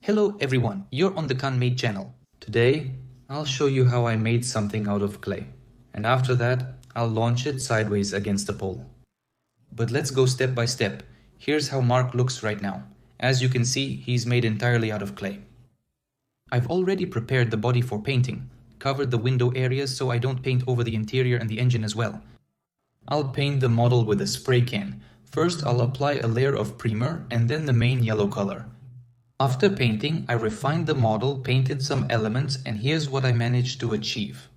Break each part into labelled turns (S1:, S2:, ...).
S1: Hello everyone, you're on the Khan Made channel. Today, I'll show you how I made something out of clay. And after that, I'll launch it sideways against a pole. But let's go step by step. Here's how Mark looks right now. As you can see, he's made entirely out of clay. I've already prepared the body for painting, covered the window areas so I don't paint over the interior and the engine as well. I'll paint the model with a spray can. First, I'll apply a layer of primer and then the main yellow color. After painting, I refined the model, painted some elements, and here's what I managed to achieve.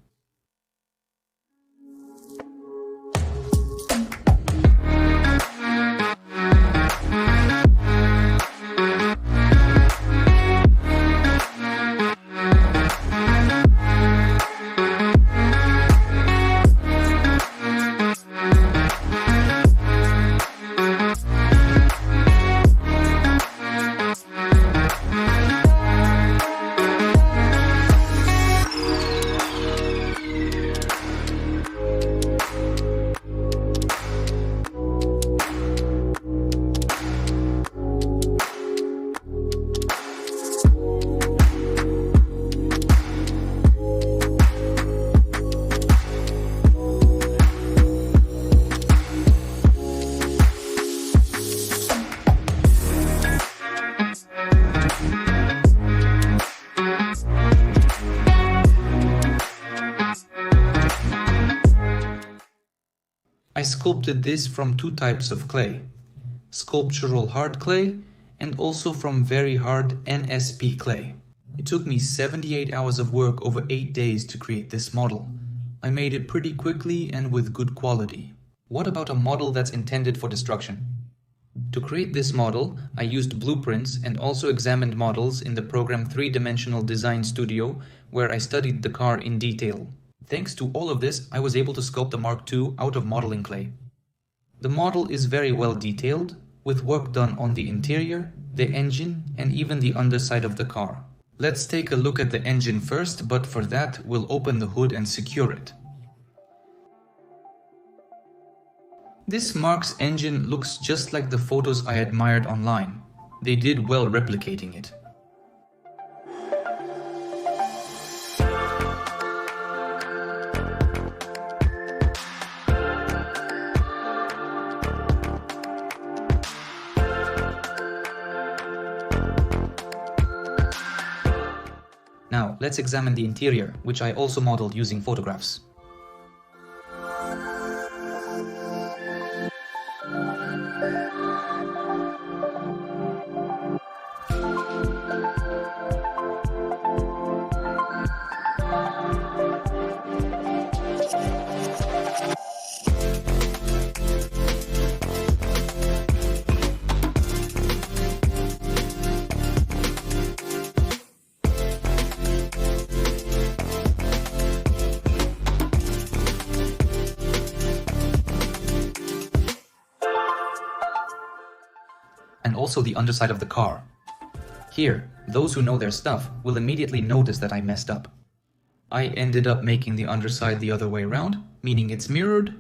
S1: I sculpted this from two types of clay, sculptural hard clay and also from very hard NSP clay. It took me 78 hours of work over 8 days to create this model. I made it pretty quickly and with good quality. What about a model that's intended for destruction? To create this model, I used blueprints and also examined models in the program 3-dimensional design studio where I studied the car in detail. Thanks to all of this, I was able to sculpt the Mark II out of modeling clay. The model is very well detailed, with work done on the interior, the engine, and even the underside of the car. Let's take a look at the engine first, but for that, we'll open the hood and secure it. This Mark's engine looks just like the photos I admired online. They did well replicating it. Now, let's examine the interior, which I also modeled using photographs. And also the underside of the car. Here, those who know their stuff will immediately notice that I messed up. I ended up making the underside the other way around, meaning it's mirrored.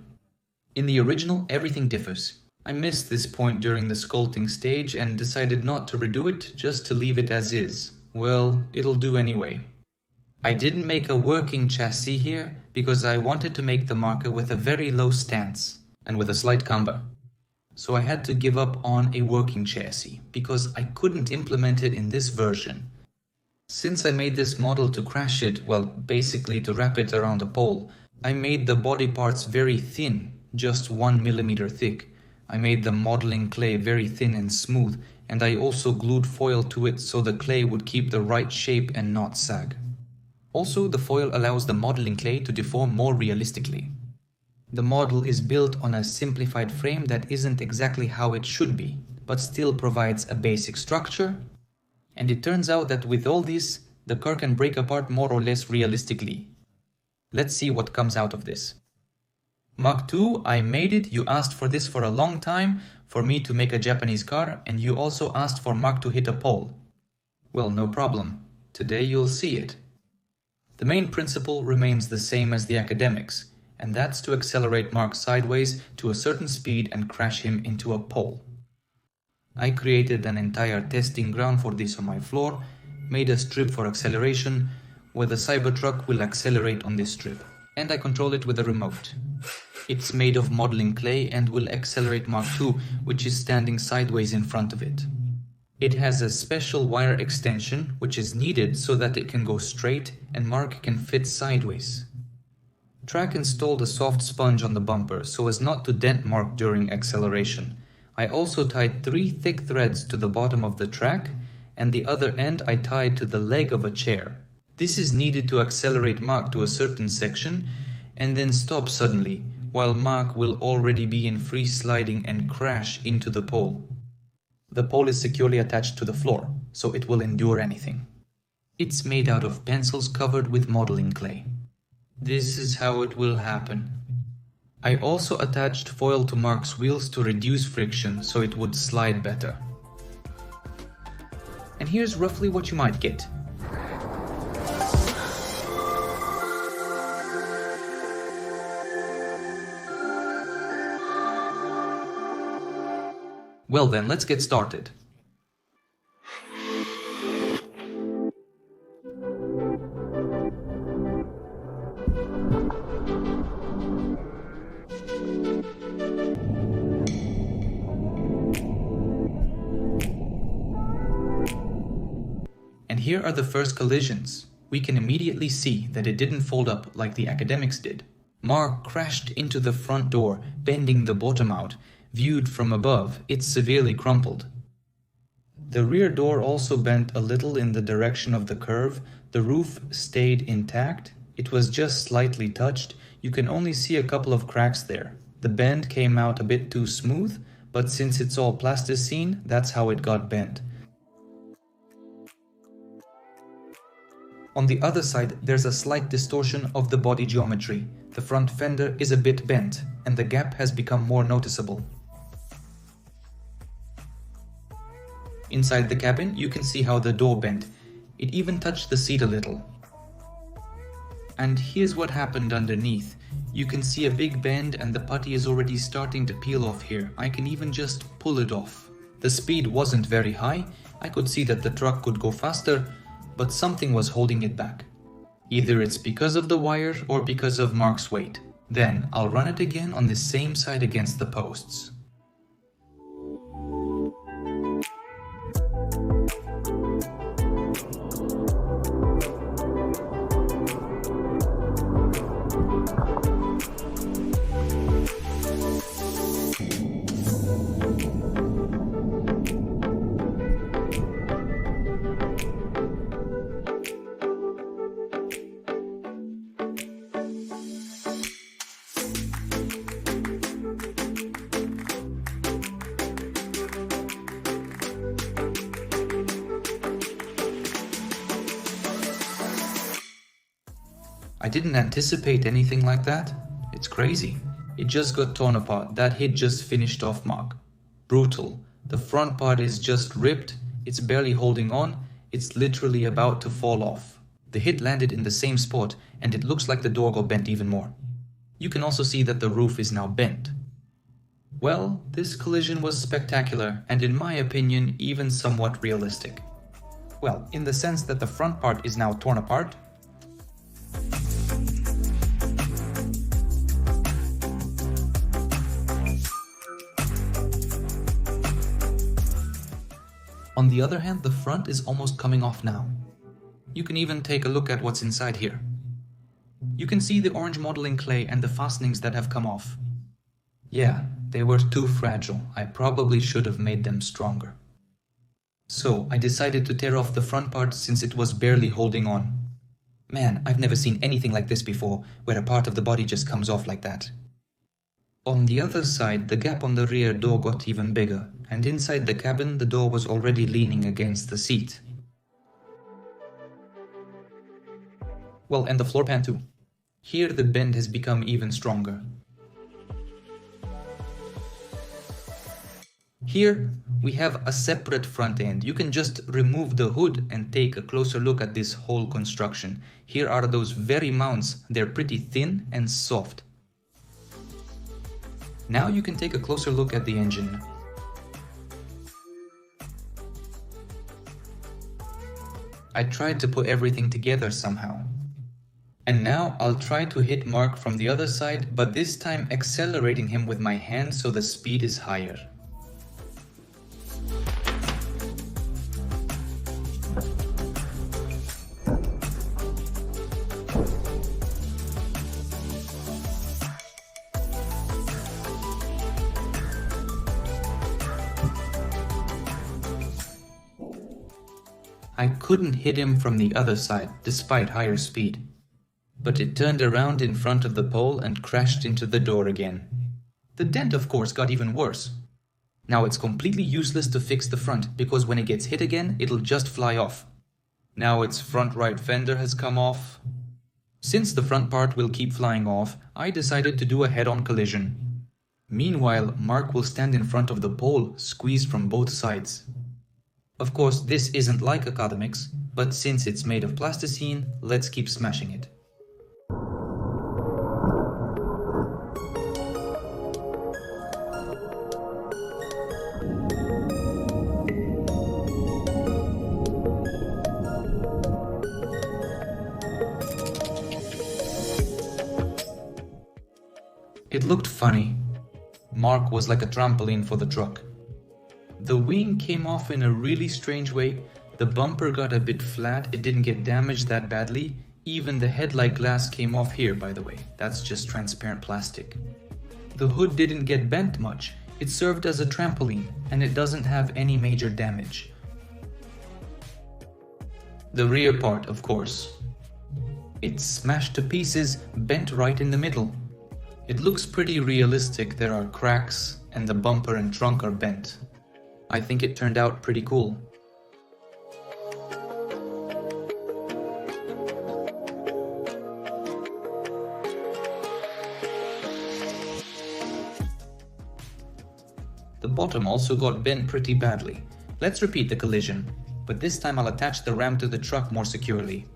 S1: In the original, everything differs. I missed this point during the sculpting stage and decided not to redo it, just to leave it as is. Well, it'll do anyway. I didn't make a working chassis here because I wanted to make the marker with a very low stance and with a slight camber. So I had to give up on a working chassis because I couldn't implement it in this version. Since I made this model to crash it, well, basically to wrap it around a pole, I made the body parts very thin, just 1 millimeter thick. I made the modeling clay very thin and smooth, and I also glued foil to it so the clay would keep the right shape and not sag. Also, the foil allows the modeling clay to deform more realistically. The model is built on a simplified frame that isn't exactly how it should be, but still provides a basic structure. And it turns out that with all this, the car can break apart more or less realistically. Let's see what comes out of this. Mark II, I made it. You asked for this for a long time, for me to make a Japanese car, and you also asked for Mark to hit a pole. Well, no problem. Today you'll see it. The main principle remains the same as the academics, and that's to accelerate Mark sideways to a certain speed and crash him into a pole. I created an entire testing ground for this on my floor, made a strip for acceleration, where the Cybertruck will accelerate on this strip, and I control it with a remote. It's made of modeling clay and will accelerate Mark II, which is standing sideways in front of it. It has a special wire extension, which is needed so that it can go straight and Mark can fit sideways. Track installed a soft sponge on the bumper so as not to dent Mark during acceleration. I also tied 3 thick threads to the bottom of the track, and the other end I tied to the leg of a chair. This is needed to accelerate Mark to a certain section and then stop suddenly, while Mark will already be in free sliding and crash into the pole. The pole is securely attached to the floor, so it will endure anything. It's made out of pencils covered with modeling clay. This is how it will happen. I also attached foil to Mark's wheels to reduce friction so it would slide better. And here's roughly what you might get. Well then, let's get started. And here are the first collisions. We can immediately see that it didn't fold up like the academics did. Mark crashed into the front door, bending the bottom out. Viewed from above, it's severely crumpled. The rear door also bent a little in the direction of the curve. The roof stayed intact. It was just slightly touched. You can only see a couple of cracks there. The bend came out a bit too smooth, but since it's all plasticine, that's how it got bent. On the other side, there's a slight distortion of the body geometry. The front fender is a bit bent, and the gap has become more noticeable. Inside the cabin, you can see how the door bent. It even touched the seat a little. And here's what happened underneath. You can see a big bend and the putty is already starting to peel off here. I can even just pull it off. The speed wasn't very high. I could see that the truck could go faster, but something was holding it back. Either it's because of the wire or because of Mark's weight. Then I'll run it again on the same side against the posts. I didn't anticipate anything like that. It's crazy. It just got torn apart. That hit just finished off Mark. Brutal. The front part is just ripped. It's barely holding on. It's literally about to fall off. The hit landed in the same spot, and it looks like the door got bent even more. You can also see that the roof is now bent. Well, this collision was spectacular, and in my opinion, even somewhat realistic. Well, in the sense that the front part is now torn apart. On the other hand, the front is almost coming off now. You can even take a look at what's inside here. You can see the orange modeling clay and the fastenings that have come off. Yeah, they were too fragile. I probably should have made them stronger. So I decided to tear off the front part since it was barely holding on. Man, I've never seen anything like this before, where a part of the body just comes off like that. On the other side, the gap on the rear door got even bigger, and inside the cabin, the door was already leaning against the seat. Well, and the floor pan too. Here the bend has become even stronger. Here we have a separate front end. You can just remove the hood and take a closer look at this whole construction. Here are those very mounts. They're pretty thin and soft. Now you can take a closer look at the engine. I tried to put everything together somehow. And now I'll try to hit Mark from the other side, but this time accelerating him with my hand so the speed is higher. I couldn't hit him from the other side, despite higher speed. But it turned around in front of the pole and crashed into the door again. The dent, of course, got even worse. Now it's completely useless to fix the front, because when it gets hit again, it'll just fly off. Now its front right fender has come off. Since the front part will keep flying off, I decided to do a head-on collision. Meanwhile, Mark will stand in front of the pole, squeezed from both sides. Of course, this isn't like academics, but since it's made of plasticine, let's keep smashing it. It looked funny. Mark was like a trampoline for the truck. The wing came off in a really strange way. The bumper got a bit flat, it didn't get damaged that badly. Even the headlight glass came off here, by the way. That's just transparent plastic. The hood didn't get bent much. It served as a trampoline, and it doesn't have any major damage. The rear part, of course. It's smashed to pieces, bent right in the middle. It looks pretty realistic. There are cracks, and the bumper and trunk are bent. I think it turned out pretty cool. The bottom also got bent pretty badly. Let's repeat the collision, but this time I'll attach the ram to the truck more securely.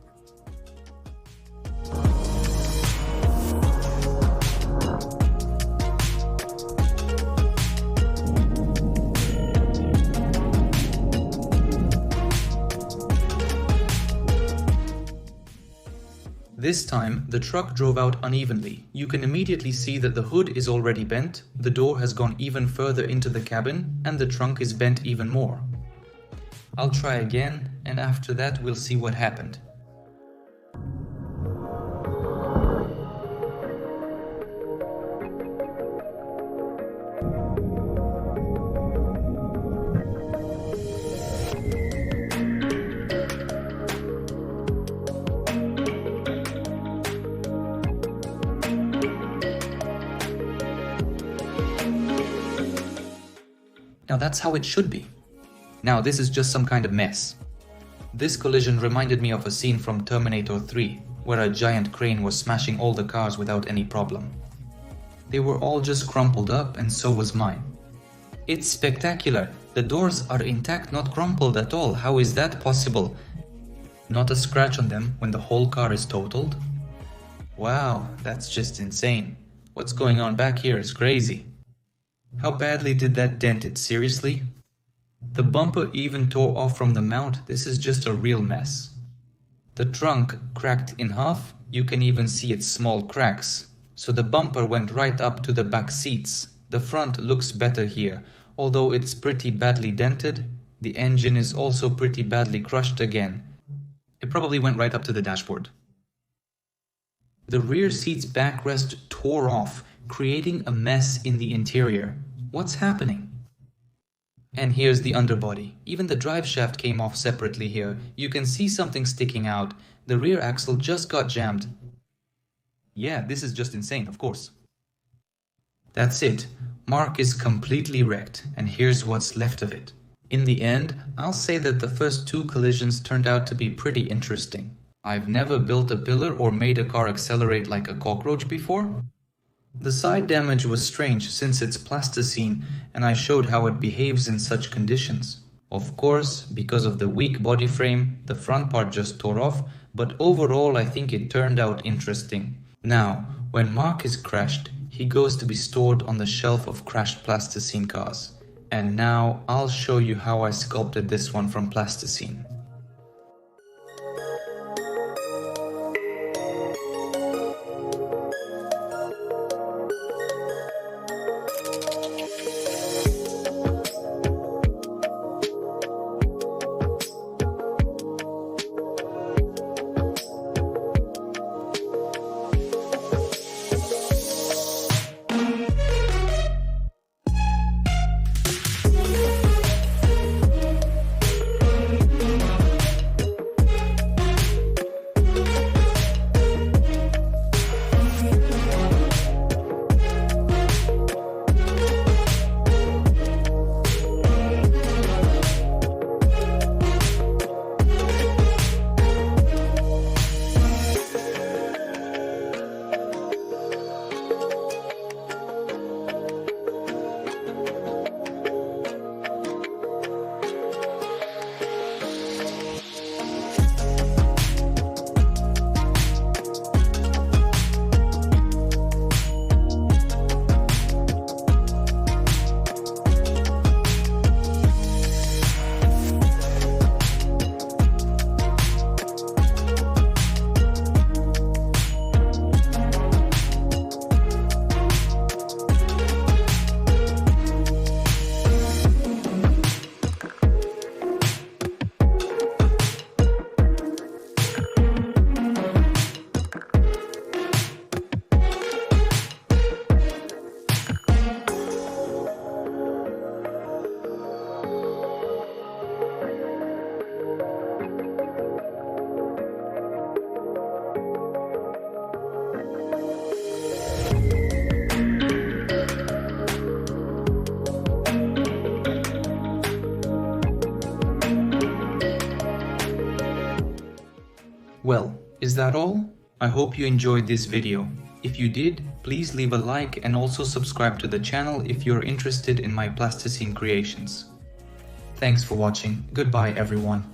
S1: This time, the truck drove out unevenly. You can immediately see that the hood is already bent, the door has gone even further into the cabin, and the trunk is bent even more. I'll try again, and after that we'll see what happened. Now that's how it should be. Now this is just some kind of mess. This collision reminded me of a scene from Terminator 3, where a giant crane was smashing all the cars without any problem. They were all just crumpled up, and so was mine. It's spectacular. The doors are intact, not crumpled at all. How is that possible? Not a scratch on them when the whole car is totaled? Wow, that's just insane. What's going on back here is crazy. How badly did that dent it? Seriously? The bumper even tore off from the mount. This is just a real mess. The trunk cracked in half. You can even see its small cracks. So the bumper went right up to the back seats. The front looks better here, although it's pretty badly dented. The engine is also pretty badly crushed again. It probably went right up to the dashboard. The rear seat's backrest tore off, creating a mess in the interior. What's happening? And here's the underbody. Even the drive shaft came off separately here. You can see something sticking out. The rear axle just got jammed. Yeah, this is just insane, of course. That's it. Mark is completely wrecked, and here's what's left of it. In the end, I'll say that the first two collisions turned out to be pretty interesting. I've never built a pillar or made a car accelerate like a cockroach before. The side damage was strange since it's plasticine, and I showed how it behaves in such conditions. Of course, because of the weak body frame, the front part just tore off, but overall I think it turned out interesting. Now, when Mark is crashed, he goes to be stored on the shelf of crashed plasticine cars. And now I'll show you how I sculpted this one from plasticine. Well, is that all? I hope you enjoyed this video. If you did, please leave a like and also subscribe to the channel if you're interested in my plasticine creations. Thanks for watching. Goodbye everyone.